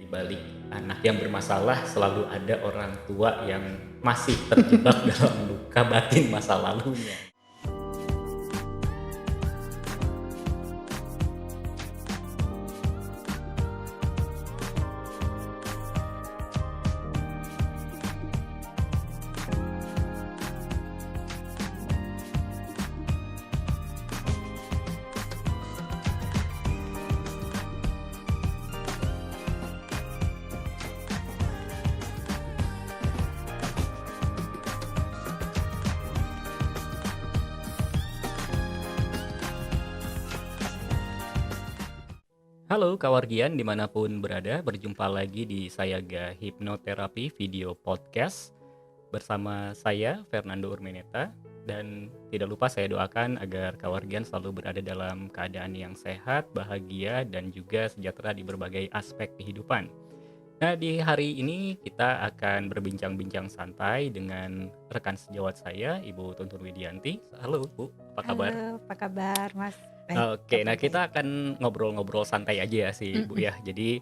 Di balik anak yang bermasalah selalu ada orang tua yang masih terjebak dalam luka batin masa lalunya. Halo kawargian dimanapun berada, berjumpa lagi di Sayaga Hipnoterapi Video Podcast bersama saya Fernando Urmeneta, dan tidak lupa saya doakan agar kawargian selalu berada dalam keadaan yang sehat, bahagia, dan juga sejahtera di berbagai aspek kehidupan. Nah, di hari ini kita akan berbincang-bincang santai dengan rekan sejawat saya, Ibu Tuntun Widianti. Halo Bu, apa kabar? Halo, apa kabar Mas? Baik, Oke, kabar nah baik. kita akan ngobrol-ngobrol santai aja ya sih Bu Mhm, ya. Jadi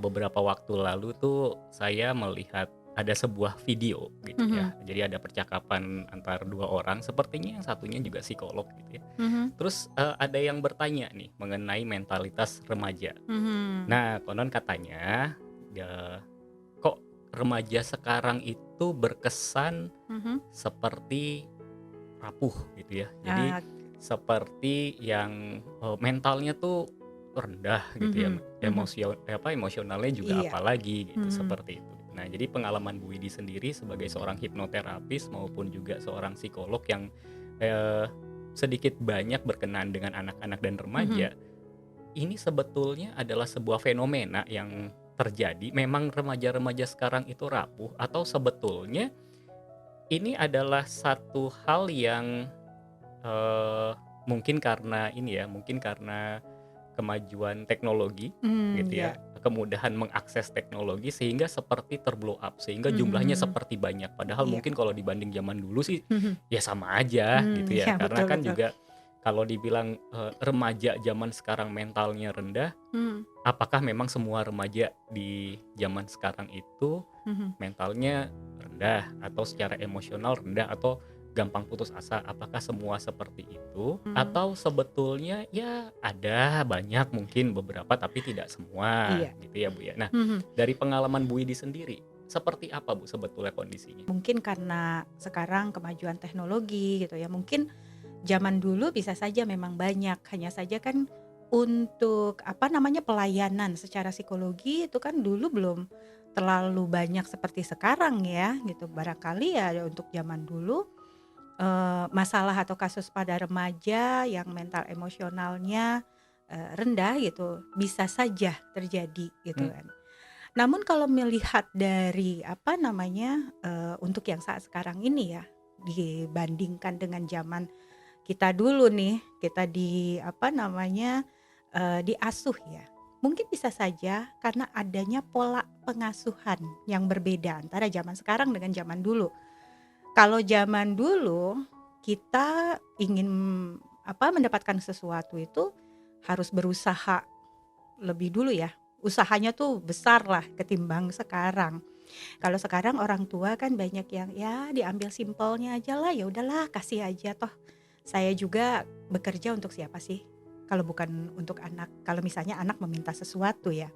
beberapa waktu lalu tuh saya melihat ada sebuah video gitu ya. mhm, Jadi ada percakapan antar dua orang, sepertinya yang satunya juga psikolog gitu ya. mhm, Terus ada yang bertanya nih mengenai mentalitas remaja. mhm, Nah, konon katanya ya, kok remaja sekarang itu berkesan mhm. seperti rapuh gitu ya. Jadi Ah, seperti yang mentalnya tuh rendah gitu ya, mhm, mhm. emosionalnya juga Iya, apalagi gitu, mhm, seperti itu. Nah, jadi pengalaman Bu Widi sendiri sebagai seorang hipnoterapis maupun juga seorang psikolog yang eee, sedikit banyak berkenan dengan anak-anak dan mhm. remaja, ini sebetulnya adalah sebuah fenomena yang terjadi, memang remaja-remaja sekarang itu rapuh, atau sebetulnya ini adalah satu hal yang mungkin karena ini ya, mungkin karena kemajuan teknologi gitu ya, Iya, kemudahan mengakses teknologi sehingga seperti terblow up, sehingga jumlahnya mhm, seperti banyak. Padahal iya, mungkin kalau dibanding zaman dulu sih mhm, ya sama aja gitu ya. iya, Karena betul kan betul. juga kalau dibilang remaja zaman sekarang mentalnya rendah, Mhm, apakah memang semua remaja di zaman sekarang itu mhm, mentalnya rendah atau secara emosional rendah atau gampang putus asa? Apakah semua seperti itu? mhm, Atau sebetulnya ya ada banyak mungkin beberapa tapi tidak semua iya, gitu ya Bu ya. Nah, mhm. dari pengalaman Bu Widi sendiri, seperti apa Bu sebetulnya kondisinya? Mungkin karena sekarang kemajuan teknologi gitu ya, mungkin zaman dulu bisa saja memang banyak, hanya saja kan untuk apa namanya, pelayanan secara psikologi itu kan dulu belum terlalu banyak seperti sekarang ya gitu. Barangkali ya untuk zaman dulu, masalah atau kasus pada remaja yang mental emosionalnya, rendah gitu, bisa saja terjadi gitu Mmm, kan. Namun kalau melihat dari apa namanya, untuk yang saat sekarang ini ya, dibandingkan dengan zaman kita dulu nih, kita di apa namanya, diasuh ya. Mungkin bisa saja karena adanya pola pengasuhan yang berbeda antara zaman sekarang dengan zaman dulu. Kalau zaman dulu kita ingin apa, mendapatkan sesuatu itu harus berusaha lebih dulu ya, usahanya tuh besar lah ketimbang sekarang. Kalau sekarang orang tua kan banyak yang ya diambil simpelnya aja lah, ya udahlah kasih aja toh saya juga bekerja untuk siapa sih, kalau bukan untuk anak. Kalau misalnya anak meminta sesuatu ya.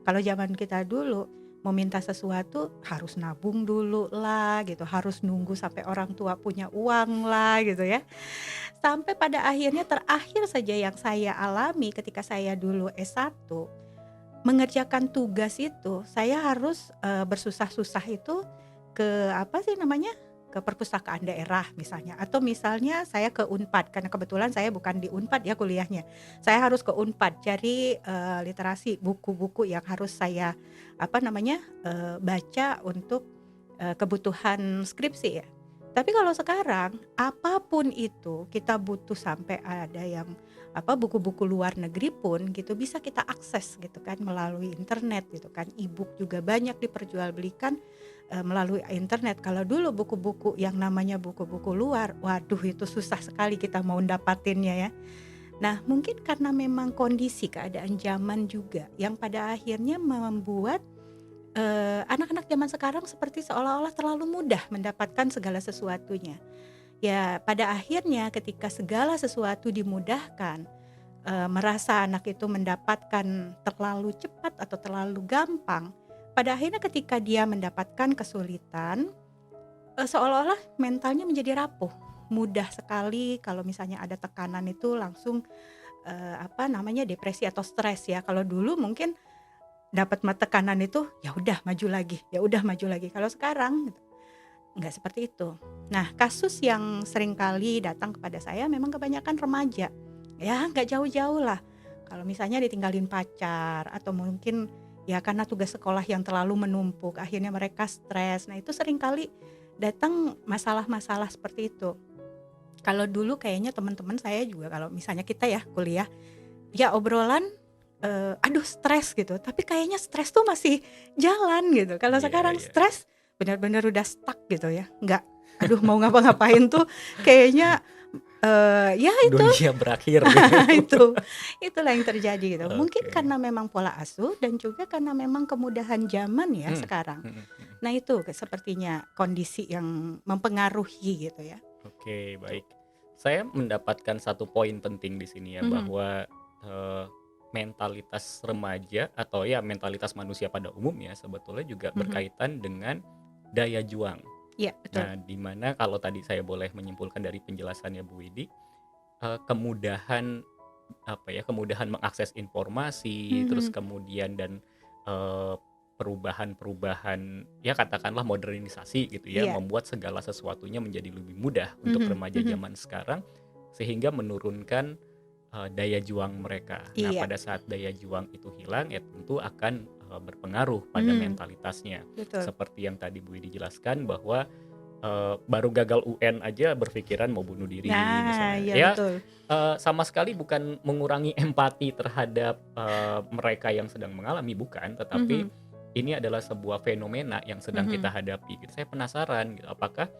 Kalau zaman kita dulu mau minta sesuatu harus nabung dulu lah gitu, harus nunggu sampai orang tua punya uang lah gitu ya. Sampai pada akhirnya terakhir saja yang saya alami ketika saya dulu S1 mengerjakan tugas itu, saya harus, bersusah-susah itu ke apa sih namanya, ke perpustakaan daerah misalnya, atau misalnya saya ke Unpad karena kebetulan saya bukan di Unpad ya kuliahnya. Saya harus ke Unpad cari, literasi, buku-buku yang harus saya apa namanya, baca untuk, kebutuhan skripsi ya. Tapi kalau sekarang, apapun itu kita butuh sampai ada yang apa, buku-buku luar negeri pun gitu bisa kita akses gitu kan melalui internet gitu kan, e-book juga banyak diperjualbelikan, melalui internet. Kalau dulu buku-buku yang namanya buku-buku luar, waduh itu susah sekali kita mau dapatinnya ya. Nah, mungkin karena memang kondisi keadaan zaman juga yang pada akhirnya membuat anak-anak zaman sekarang seperti seolah-olah terlalu mudah mendapatkan segala sesuatunya. Ya, pada akhirnya ketika segala sesuatu dimudahkan, merasa anak itu mendapatkan terlalu cepat atau terlalu gampang, pada akhirnya ketika dia mendapatkan kesulitan, seolah-olah mentalnya menjadi rapuh. Mudah sekali kalau misalnya ada tekanan itu langsung depresi atau stres ya. Kalau dulu mungkin dapat tekanan itu ya udah maju lagi, ya udah maju lagi. Kalau sekarang gitu, nggak seperti itu. Nah, kasus yang sering kali datang kepada saya memang kebanyakan remaja. Ya, nggak jauh-jauh lah. Kalau misalnya ditinggalin pacar atau mungkin ya karena tugas sekolah yang terlalu menumpuk, akhirnya mereka stres. Nah, itu sering kali datang masalah-masalah seperti itu. Kalau dulu kayaknya teman-teman saya juga kalau misalnya kita ya kuliah, ya obrolan aduh stres gitu, tapi kayaknya stres tuh masih jalan gitu. Kalau Iya, sekarang iya. stres benar-benar udah stuck gitu ya, nggak, aduh mau ngapa-ngapain tuh kayaknya ya itu Dunia berakhir gitu. itulah yang terjadi gitu. Mungkin Oke. karena memang pola asuh dan juga karena memang kemudahan zaman ya Hmm, sekarang. hmm, hmm. Nah itu sepertinya kondisi yang mempengaruhi gitu ya. Oke, baik. Saya mendapatkan satu poin penting di sini ya, Mhm, bahwa eh, mentalitas remaja atau ya mentalitas manusia pada umumnya sebetulnya juga mhm. berkaitan dengan daya juang. Iya betul. Nah, di mana kalau tadi saya boleh menyimpulkan dari penjelasannya Bu Widi, kemudahan apa ya, kemudahan mengakses informasi, terus Mhm, kemudian dan eh, perubahan-perubahan ya katakanlah modernisasi gitu ya, iya, membuat segala sesuatunya menjadi lebih mudah untuk mhm, remaja mhm. zaman sekarang sehingga menurunkan daya juang mereka. Nah, Iya, pada saat daya juang itu hilang ya tentu akan berpengaruh pada mhm, mentalitasnya. betul. Seperti yang tadi Bu Widi jelaskan bahwa baru gagal UN aja berpikiran mau bunuh diri Nah, misalnya. iya Ya, betul. sama sekali bukan mengurangi empati terhadap mereka yang sedang mengalami, bukan, tetapi Mhm, ini adalah sebuah fenomena yang sedang kita mhm, hadapi gitu. Saya penasaran gitu, apakah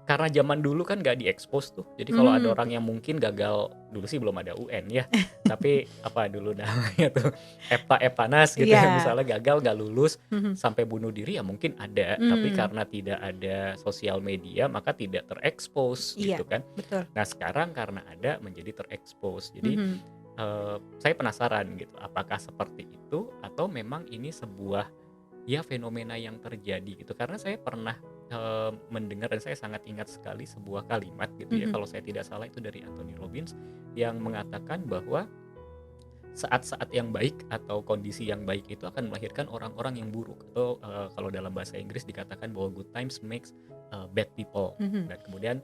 karena zaman dulu kan nggak diekspos tuh. Jadi kalau ada mhm. orang yang mungkin gagal, dulu sih belum ada UN ya, tapi apa dulu namanya tuh, Eptanas gitu ya, Iya, misalnya gagal nggak lulus mhm, sampai bunuh diri ya mungkin ada, tapi mmm, karena tidak ada sosial media maka tidak terekspos iya, gitu kan. betul. Nah sekarang karena ada menjadi terekspos. Jadi Mhm, saya penasaran gitu, apakah seperti itu atau memang ini sebuah ya fenomena yang terjadi gitu. Karena saya pernah mendengar dan saya sangat ingat sekali sebuah kalimat gitu ya, mhm, kalau saya tidak salah itu dari Anthony Robbins yang mengatakan bahwa saat-saat yang baik atau kondisi yang baik itu akan melahirkan orang-orang yang buruk, atau kalau dalam bahasa Inggris dikatakan bahwa good times makes bad people, mhm, dan kemudian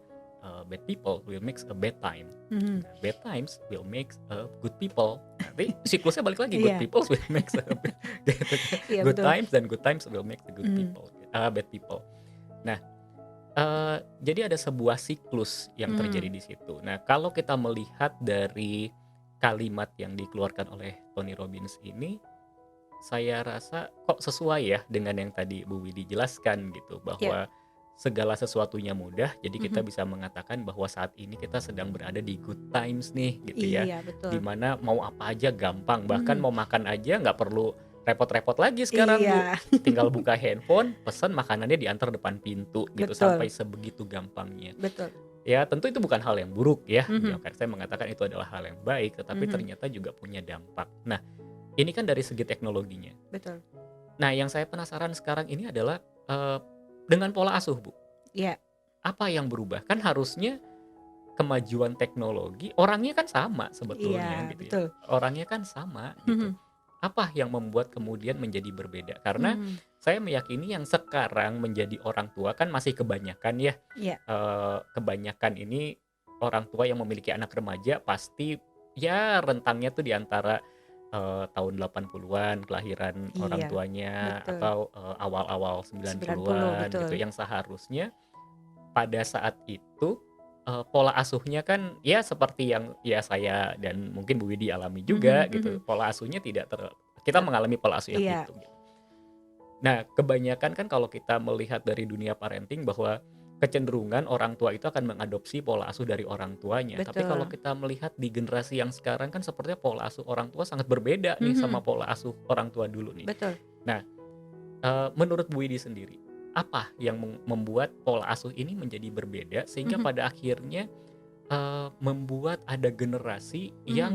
bad people will make a bad time. mhm. Nah, bad times will make a good people. Nanti siklusnya balik lagi, good Iya, people will make a gitu kan. iya Good betul. times dan good times will make the good Mhm, people, bad people. Nah, jadi ada sebuah siklus yang terjadi mhm, di situ. Nah, kalau kita melihat dari kalimat yang dikeluarkan oleh Tony Robbins ini, saya rasa kok sesuai ya dengan yang tadi Bu Widi jelaskan gitu, iya, bahwa segala sesuatunya mudah, jadi kita mhm. bisa mengatakan bahwa saat ini kita sedang berada di good times nih gitu ya. Iya betul. Dimana mau apa aja gampang, bahkan Mhm, mau makan aja nggak perlu repot-repot lagi sekarang Bu. iya, Tinggal buka handphone, pesan makanannya diantar depan pintu gitu, betul, sampai sebegitu gampangnya. betul. Ya tentu itu bukan hal yang buruk ya, Mhm, ya kan saya mengatakan itu adalah hal yang baik, tetapi mhm, ternyata juga punya dampak. Nah, ini kan dari segi teknologinya. betul. Nah, yang saya penasaran sekarang ini adalah, dengan pola asuh, Bu. Iya, Apa yang berubah? Kan harusnya kemajuan teknologi, orangnya kan sama sebetulnya iya gitu ya. betul. Orangnya kan sama gitu. Mhm, Apa yang membuat kemudian menjadi berbeda? Karena mhm, saya meyakini yang sekarang menjadi orang tua kan masih kebanyakan ya, iya, kebanyakan ini orang tua yang memiliki anak remaja pasti ya rentangnya tuh di antara, tahun 80-an kelahiran orang iya, tuanya betul. atau, awal-awal 90 90-an betul. gitu, yang seharusnya pada saat itu, pola asuhnya kan ya seperti yang ya saya dan mungkin Bu Widi alami juga Mhm, gitu, mhm. pola asuhnya tidak kita mengalami pola asuh yang Iya, itu gitu. Nah, kebanyakan kan kalau kita melihat dari dunia parenting bahwa kecenderungan orang tua itu akan mengadopsi pola asuh dari orang tuanya. Tapi kalau betul. kita melihat di generasi yang sekarang kan sepertinya pola asuh orang tua sangat berbeda nih sama Mhm, pola asuh orang tua dulu nih. betul. Nah, menurut Bu Widi sendiri, apa yang membuat pola asuh ini menjadi berbeda sehingga Mhm, pada akhirnya, membuat ada generasi mhm. yang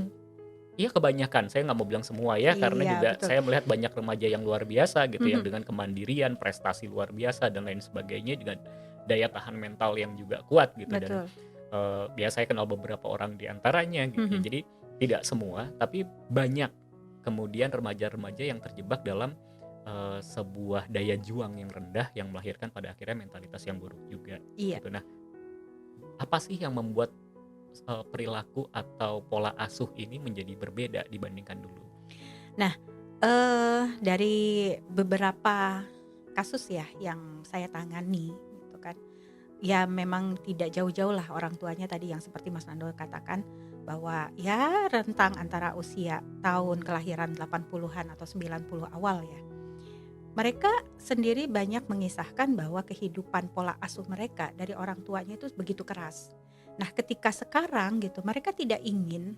ya kebanyakan, saya nggak mau bilang semua ya, karena Iya, juga betul. saya melihat banyak remaja yang luar biasa gitu yang Mhm, dengan kemandirian, prestasi luar biasa dan lain sebagainya dengan daya tahan mental yang juga kuat gitu dan, betul. ya saya kenal beberapa orang di antaranya gitu ya. Mhm, Jadi tidak semua, tapi banyak kemudian remaja-remaja yang terjebak dalam, sebuah daya juang yang rendah yang melahirkan pada akhirnya mentalitas yang buruk juga iya. gitu. Nah, apa sih yang membuat, perilaku atau pola asuh ini menjadi berbeda dibandingkan dulu? Nah, dari beberapa kasus ya yang saya tangani gitu kan, ya memang tidak jauh-jauh lah orang tuanya tadi yang seperti Mas Nando katakan bahwa ya rentang antara usia tahun kelahiran 80-an atau 90 awal ya. Mereka sendiri banyak mengisahkan bahwa kehidupan pola asuh mereka dari orang tuanya itu begitu keras. Nah, ketika sekarang gitu mereka tidak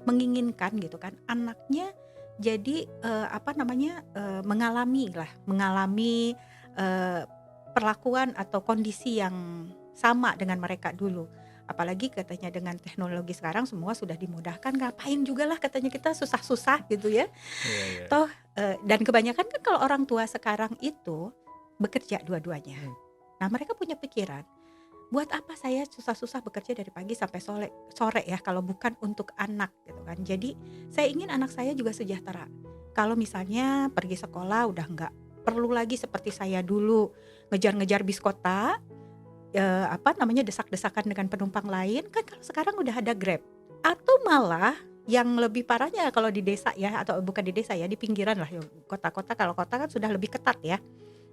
menginginkan gitu kan anaknya jadi mengalami eh, perlakuan atau kondisi yang sama dengan mereka dulu. Apalagi katanya dengan teknologi sekarang semua sudah dimudahkan, ngapain juga lah katanya kita susah-susah gitu ya. Iya iya. Toh, dan kebanyakan kan kalau orang tua sekarang itu bekerja dua-duanya. Mhm. Nah, mereka punya pikiran, "Buat apa saya susah-susah bekerja dari pagi sampai sore sore ya kalau bukan untuk anak," gitu kan. Jadi, saya ingin anak saya juga sejahtera. Kalau misalnya pergi sekolah udah nggak perlu lagi seperti saya dulu ngejar-ngejar bis kota, desak-desakan dengan penumpang lain, kan kalau sekarang udah ada Grab. Atau malah yang lebih parahnya kalau di desa ya, atau bukan di desa ya, di pinggiran lah ya, kota-kota kalau kota kan sudah lebih ketat ya,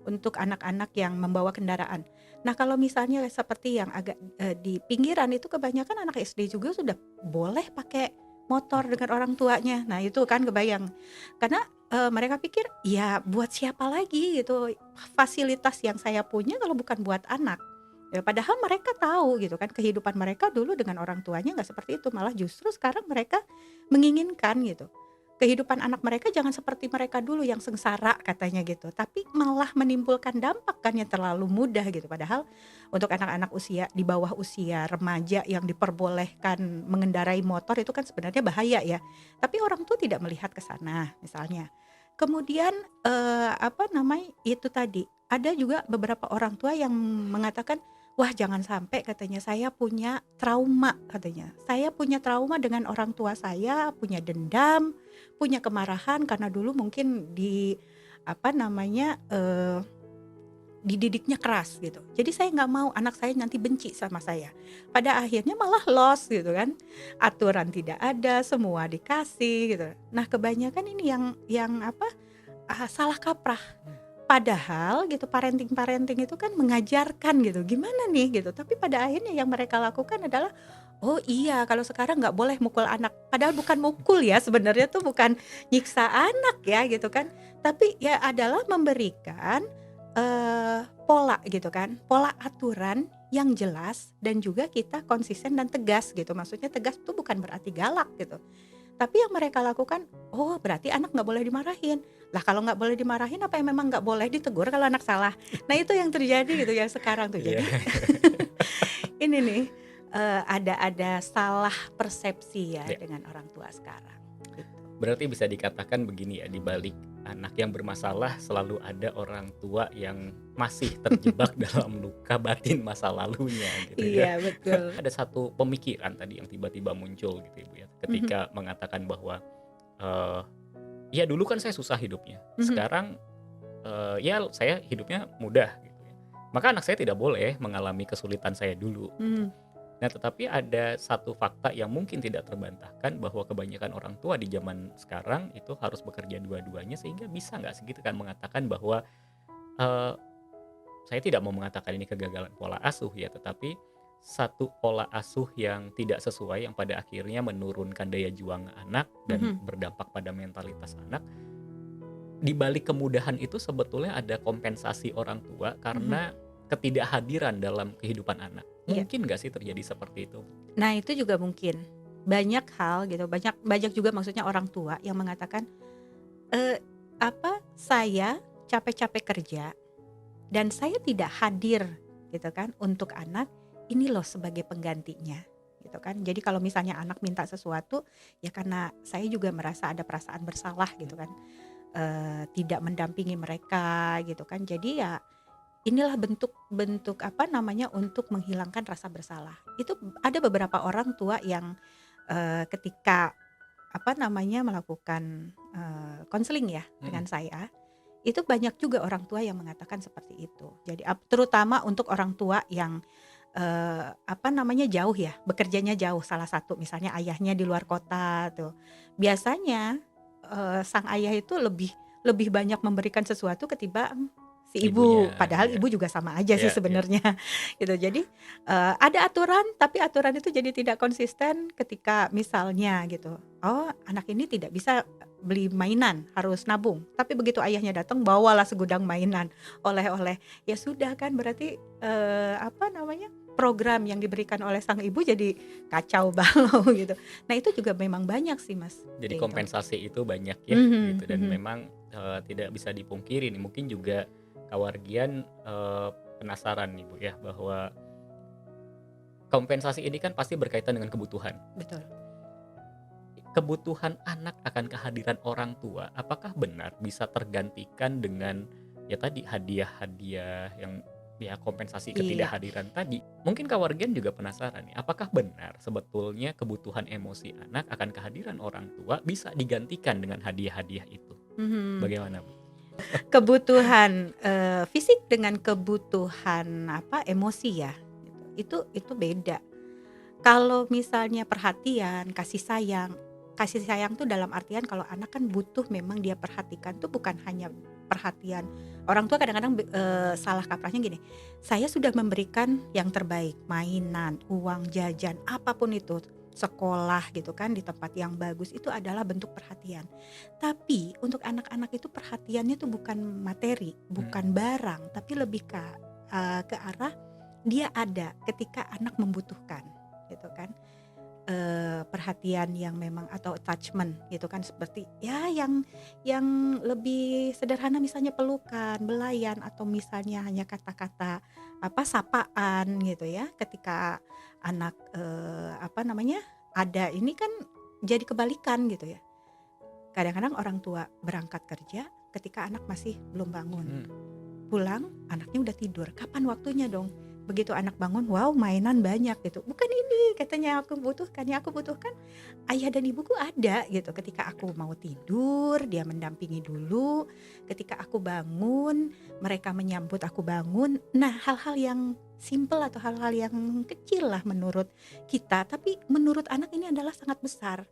untuk anak-anak yang membawa kendaraan. Nah kalau misalnya seperti yang agak, di pinggiran itu kebanyakan anak SD juga sudah boleh pakai motor dengan orang tuanya. Nah itu kan kebayang, karena, mereka pikir, ya buat siapa lagi gitu, fasilitas yang saya punya kalau bukan buat anak. Ya padahal mereka tahu gitu kan kehidupan mereka dulu dengan orang tuanya nggak seperti itu, malah justru sekarang mereka menginginkan gitu. Kehidupan anak mereka jangan seperti mereka dulu yang sengsara katanya gitu, tapi malah menimbulkan dampak kan yang terlalu mudah gitu. Padahal untuk anak-anak usia di bawah usia remaja yang diperbolehkan mengendarai motor itu kan sebenarnya bahaya ya. Tapi orang tua tidak melihat ke sana misalnya. Kemudian, itu tadi, ada juga beberapa orang tua yang mengatakan, "Wah jangan sampai," katanya, "saya punya trauma," katanya. "Saya punya trauma dengan orang tua saya, punya dendam, punya kemarahan karena dulu mungkin apa namanya, dididiknya keras gitu. Jadi saya nggak mau anak saya nanti benci sama saya." Pada akhirnya malah lost gitu kan. Aturan tidak ada, semua dikasih gitu. Nah kebanyakan ini yang salah kaprah. Padahal gitu parenting-parenting itu kan mengajarkan gitu, gimana nih gitu. Tapi pada akhirnya yang mereka lakukan adalah, "Oh iya kalau sekarang nggak boleh mukul anak." Padahal bukan mukul ya, sebenarnya tuh bukan nyiksa anak ya gitu kan. Tapi ya adalah memberikan, pola gitu kan, pola aturan yang jelas dan juga kita konsisten dan tegas gitu. Maksudnya tegas itu bukan berarti galak gitu. Tapi yang mereka lakukan, oh berarti anak nggak boleh dimarahin. Lah kalau nggak boleh dimarahin apa yang memang nggak boleh ditegur kalau anak salah? Nah itu yang terjadi gitu ya sekarang tuh. Iya. Jadi ini nih, ada salah persepsi ya Ya, dengan orang tua sekarang, gitu. berarti bisa dikatakan begini ya, di balik anak yang bermasalah selalu ada orang tua yang masih terjebak dalam luka batin masa lalunya gitu ya. Iya betul. Ada satu pemikiran tadi yang tiba-tiba muncul gitu ya Bu ya, Mhm, ketika mengatakan bahwa, eee, ya dulu kan saya susah hidupnya, mhm, sekarang, ya saya hidupnya mudah gitu ya. Maka anak saya tidak boleh mengalami kesulitan saya dulu gitu. mhm, Nah, tetapi ada satu fakta yang mungkin tidak terbantahkan bahwa kebanyakan orang tua di zaman sekarang itu harus bekerja dua-duanya sehingga bisa nggak sih kita kan mengatakan bahwa, eee, saya tidak mau mengatakan ini kegagalan pola asuh ya, tetapi satu pola asuh yang tidak sesuai yang pada akhirnya menurunkan daya juang anak dan mhm, berdampak pada mentalitas anak. Di balik kemudahan itu sebetulnya ada kompensasi orang tua mhm, karena ketidakhadiran dalam kehidupan anak. Iya. Mungkin nggak sih terjadi seperti itu? Nah, itu juga mungkin. Banyak hal gitu, banyak banyak juga maksudnya orang tua yang mengatakan, eee, saya capek-capek kerja dan saya tidak hadir gitu kan untuk anak, ini loh sebagai penggantinya gitu kan. Jadi kalau misalnya anak minta sesuatu, ya karena saya juga merasa ada perasaan bersalah gitu kan, tidak mendampingi mereka gitu kan. Jadi ya inilah bentuk untuk menghilangkan rasa bersalah. Itu ada beberapa orang tua yang, ketika melakukan, konseling ya Mhm. dengan saya, itu banyak juga orang tua yang mengatakan seperti itu. Jadi terutama untuk orang tua yang, jauh ya, bekerjanya jauh, salah satu misalnya ayahnya di luar kota tuh. Biasanya, sang ayah itu lebih lebih banyak memberikan sesuatu ketimbang si Ibunya, ibu, padahal ya, ibu juga sama aja sih ya, ya. sebenarnya gitu. Jadi, ada aturan, tapi aturan itu jadi tidak konsisten ketika misalnya gitu, oh anak ini tidak bisa beli mainan, harus nabung. Tapi begitu ayahnya datang bawalah segudang mainan, oleh-oleh. Ya sudah kan berarti, program yang diberikan oleh sang ibu jadi kacau balau gitu. Nah itu juga memang banyak sih Mas, Jadi gitu. kompensasi itu banyak ya Mhm gitu, dan mhm. memang, tidak bisa dipungkiri nih, mungkin juga Kawargian, penasaran nih Bu ya, bahwa kompensasi ini kan pasti berkaitan dengan kebutuhan. Betul. Kebutuhan anak akan kehadiran orang tua, apakah benar bisa tergantikan dengan ya tadi hadiah-hadiah yang ya kompensasi Iya. ketidakhadiran tadi? Mungkin Kawargian juga penasaran nih, apakah benar sebetulnya kebutuhan emosi anak akan kehadiran orang tua bisa digantikan dengan hadiah-hadiah itu? Mhm. Bagaimana Bu? Kebutuhan, fisik dengan kebutuhan emosi ya, gitu. Itu beda. Kalau misalnya perhatian, kasih sayang tuh dalam artian kalau anak kan butuh memang dia perhatikan tuh bukan hanya perhatian. Orang tua kadang-kadang salah kaprahnya gini, saya sudah memberikan yang terbaik, mainan, uang jajan, apapun itu, sekolah gitu kan di tempat yang bagus, itu adalah bentuk perhatian. Tapi untuk anak-anak itu perhatiannya tuh bukan materi, Mhm. bukan barang, tapi lebih ke arah dia ada ketika anak membutuhkan, gitu kan. Perhatian yang memang atau attachment gitu kan, seperti ya yang lebih sederhana misalnya pelukan, belayan, atau misalnya hanya kata-kata sapaan gitu ya. Ketika anak, ada ini kan jadi kebalikan gitu ya. Kadang-kadang orang tua berangkat kerja ketika anak masih belum bangun. Mhm. Pulang, anaknya udah tidur, kapan waktunya dong? Begitu anak bangun, wow mainan banyak gitu. Bukan ini katanya yang aku butuhkan ayah dan ibuku ada gitu. Ketika aku mau tidur, dia mendampingi dulu. Ketika aku bangun, mereka menyambut aku bangun. Nah hal-hal yang simple atau hal-hal yang kecil lah menurut kita, tapi menurut anak ini adalah sangat besar.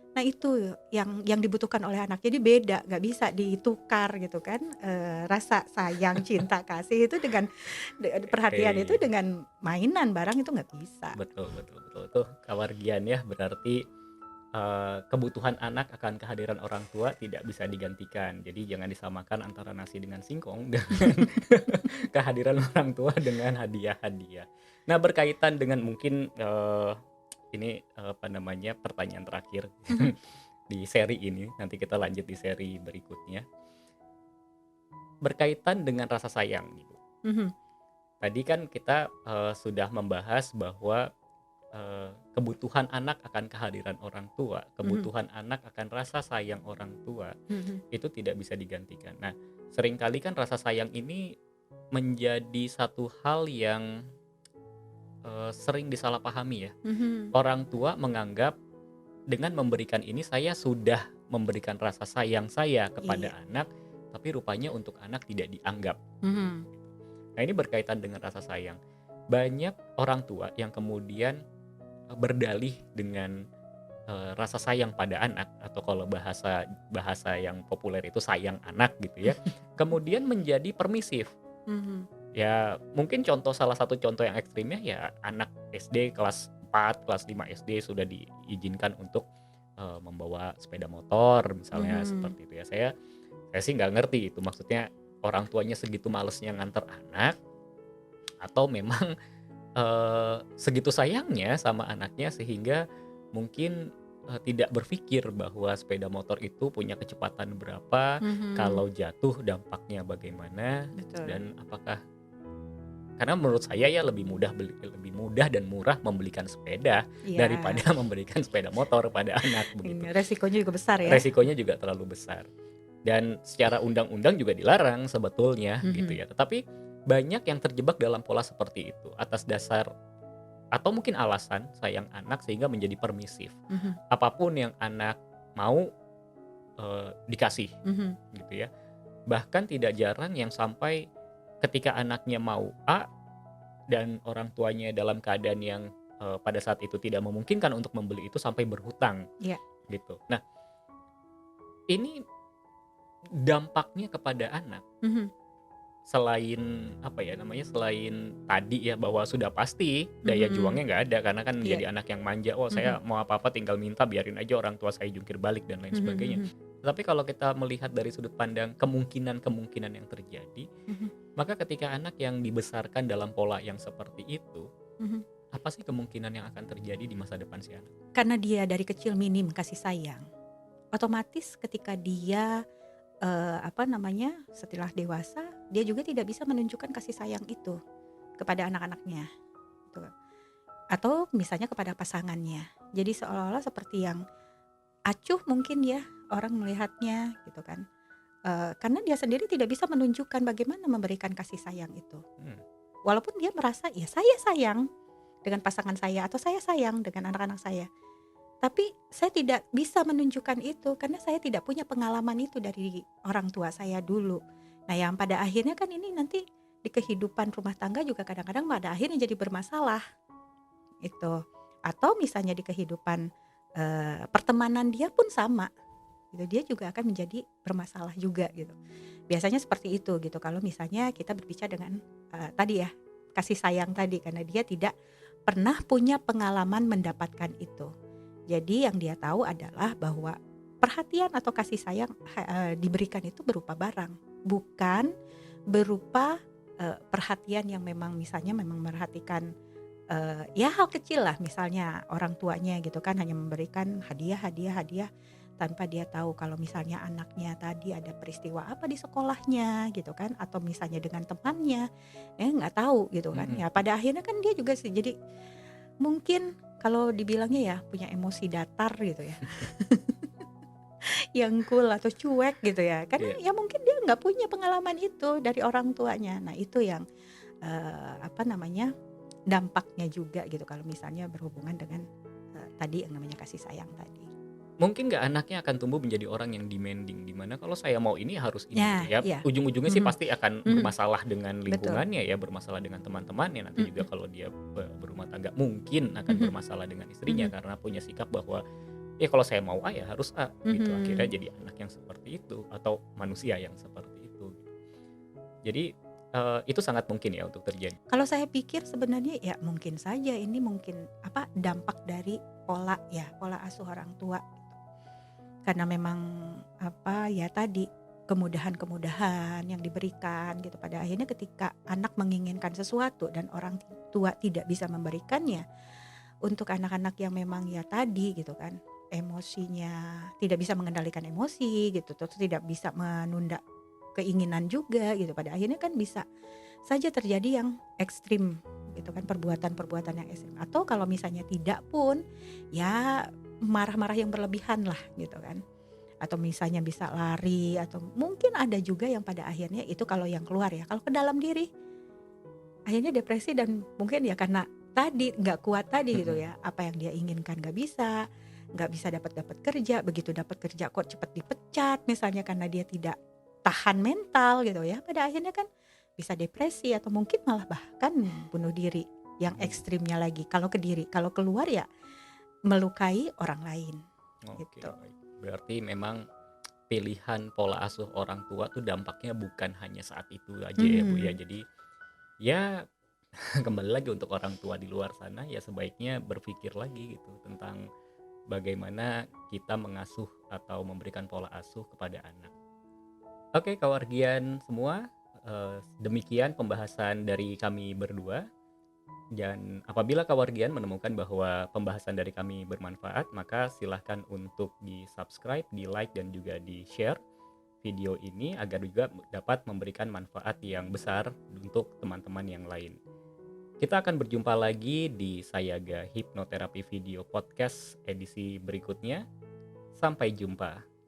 Nah itu yang dibutuhkan oleh anak. Jadi beda, nggak bisa ditukar gitu kan, rasa sayang, cinta, kasih itu dengan perhatian itu Oke. dengan mainan, barang itu nggak bisa. Betul, betul, betul. Tuh Kawargian ya, berarti kebutuhan anak akan kehadiran orang tua tidak bisa digantikan. Jadi jangan disamakan antara nasi dengan singkong dengan kehadiran orang tua dengan hadiah-hadiah. Nah, berkaitan dengan mungkin, ini, pertanyaan terakhir Mhm di seri ini, nanti kita lanjut di seri berikutnya. Berkaitan dengan rasa sayang nih, Bu. mhm Tadi kan kita, sudah membahas bahwa kebutuhan anak akan kehadiran orang tua, mhm kebutuhan anak akan rasa sayang orang tua, mhm itu tidak bisa digantikan. Nah, seringkali kan rasa sayang ini menjadi satu hal yang, sering disalahpahami ya. mhm. Orang tua menganggap dengan memberikan ini saya sudah memberikan rasa sayang saya Iya. kepada anak, tapi rupanya untuk anak tidak dianggap. Mhm Nah, ini berkaitan dengan rasa sayang. Banyak orang tua yang kemudian, berdalih dengan rasa sayang pada anak, atau kalau bahasa bahasa yang populer itu sayang anak gitu ya, kemudian menjadi permisif. mhm. Ya mungkin salah satu contoh yang ekstrimnya ya anak SD kelas 4 kelas 5 SD sudah diizinkan untuk, membawa sepeda motor misalnya Mhm. seperti itu ya. Saya sih nggak ngerti itu, maksudnya orang tuanya segitu malesnya nganter anak, atau memang segitu sayangnya sama anaknya sehingga mungkin tidak berpikir bahwa sepeda motor itu punya kecepatan berapa, Mhm. kalau jatuh dampaknya bagaimana, Betul. dan apakah, karena menurut saya ya lebih mudah dan murah membelikan sepeda Iya. daripada memberikan sepeda motor pada anak begitu. Resikonya juga besar ya. Resikonya juga terlalu besar. Dan secara undang-undang juga dilarang sebetulnya gitu Mhm. ya. Tetapi banyak yang terjebak dalam pola seperti itu atas dasar atau mungkin alasan sayang anak sehingga menjadi permisif. Mhm. Apapun yang anak mau dikasih Mhm. gitu ya. Bahkan tidak jarang yang sampai ketika anaknya mau A dan orang tuanya dalam keadaan yang pada saat itu tidak memungkinkan untuk membeli itu sampai berhutang Iya. gitu. Nah, ini dampaknya kepada anak Mhm. selain apa ya namanya, selain tadi ya bahwa sudah pasti daya Mhm. juangnya nggak ada karena kan Iya. jadi anak yang manja, "Oh saya Mhm. mau apa-apa tinggal minta, biarin aja orang tua saya jungkir balik," dan lain Mhm. sebagainya. Mhm. Tapi kalau kita melihat dari sudut pandang kemungkinan-kemungkinan yang terjadi, Mhm. maka ketika anak yang dibesarkan dalam pola yang seperti itu, Mhm. apa sih kemungkinan yang akan terjadi di masa depan si anak? Karena dia dari kecil minim kasih sayang, otomatis ketika dia, apa namanya, setelah dewasa, dia juga tidak bisa menunjukkan kasih sayang itu kepada anak-anaknya, gitu. Atau misalnya kepada pasangannya. Jadi seolah-olah seperti yang acuh mungkin ya, orang melihatnya gitu kan. Karena dia sendiri tidak bisa menunjukkan bagaimana memberikan kasih sayang itu. Hmm. Walaupun dia merasa, ya saya sayang dengan pasangan saya atau saya sayang dengan anak-anak saya. Tapi saya tidak bisa menunjukkan itu karena saya tidak punya pengalaman itu dari orang tua saya dulu. Nah, yang pada akhirnya kan ini nanti di kehidupan rumah tangga juga kadang-kadang pada akhirnya jadi bermasalah itu. Atau misalnya di kehidupan pertemanan dia pun sama gitu. Dia juga akan menjadi bermasalah juga gitu. Biasanya seperti itu gitu kalau misalnya kita berbicara dengan tadi ya, kasih sayang tadi karena dia tidak pernah punya pengalaman mendapatkan itu. Jadi yang dia tahu adalah bahwa perhatian atau kasih sayang diberikan itu berupa barang, bukan berupa perhatian yang memang misalnya memang merhatikan ya hal kecil lah, misalnya orang tuanya gitu kan hanya memberikan hadiah hadiah hadiah tanpa dia tahu kalau misalnya anaknya tadi ada peristiwa apa di sekolahnya gitu kan, atau misalnya dengan temannya, nggak tahu gitu kan. Mhm. Ya pada akhirnya kan dia juga sih jadi mungkin kalau dibilangnya ya punya emosi datar gitu ya, yang cool atau cuek gitu ya, karena Iya. ya mungkin dia nggak punya pengalaman itu dari orang tuanya. Nah itu yang apa namanya, dampaknya juga gitu kalau misalnya berhubungan dengan tadi yang namanya kasih sayang tadi. Mungkin nggak anaknya akan tumbuh menjadi orang yang demanding, di mana kalau saya mau ini harus ini Ya, gitu ya. iya. Ujung-ujungnya sih Mhm. pasti akan Mhm. bermasalah dengan Betul. lingkungannya ya, bermasalah dengan teman-temannya, nanti juga Mhm. kalau dia berumah tangga mungkin akan Mhm. bermasalah dengan istrinya Mhm. karena punya sikap bahwa ya kalau saya mau A ya harus A gitu. Akhirnya Mhm. jadi anak yang seperti itu atau manusia yang seperti itu. Jadi itu sangat mungkin ya untuk terjadi. Kalau saya pikir sebenarnya ya mungkin saja ini mungkin apa, dampak dari pola ya, pola asuh orang tua gitu. Karena memang apa, ya tadi, kemudahan-kemudahan yang diberikan gitu, pada akhirnya ketika anak menginginkan sesuatu dan orang tua tidak bisa memberikannya, untuk anak-anak yang memang ya tadi gitu kan, emosinya tidak bisa mengendalikan emosi gitu, terus tidak bisa menunda keinginan juga gitu, pada akhirnya kan bisa saja terjadi yang ekstrim gitu kan, perbuatan-perbuatan yang ekstrim. Atau kalau misalnya tidak pun, ya marah-marah yang berlebihan lah gitu kan. Atau misalnya bisa lari atau mungkin ada juga yang pada akhirnya itu kalau yang keluar ya, kalau ke dalam diri akhirnya depresi dan mungkin ya karena tadi nggak kuat tadi gitu Mhm. ya, apa yang dia inginkan nggak bisa dapat kerja, begitu dapat kerja kok cepat dipecat misalnya karena dia tidak tahan mental gitu ya, pada akhirnya kan bisa depresi atau mungkin malah bahkan bunuh diri yang ekstrimnya lagi kalau ke diri, kalau keluar ya melukai orang lain Oke, gitu. baik. Berarti memang pilihan pola asuh orang tua tuh dampaknya bukan hanya saat itu aja ya, Bu, ya. Mhm. Jadi ya kembali lagi untuk orang tua di luar sana ya sebaiknya berpikir lagi gitu tentang bagaimana kita mengasuh atau memberikan pola asuh kepada anak. Oke, kawargian semua, Demikian pembahasan dari kami berdua. Dan apabila Kawargian menemukan bahwa pembahasan dari kami bermanfaat, maka silahkan untuk di-subscribe, di-like, dan juga di-share video ini agar juga dapat memberikan manfaat yang besar untuk teman-teman yang lain. Kita akan berjumpa lagi di Sayaga Hipnoterapi Video Podcast edisi berikutnya. Sampai jumpa.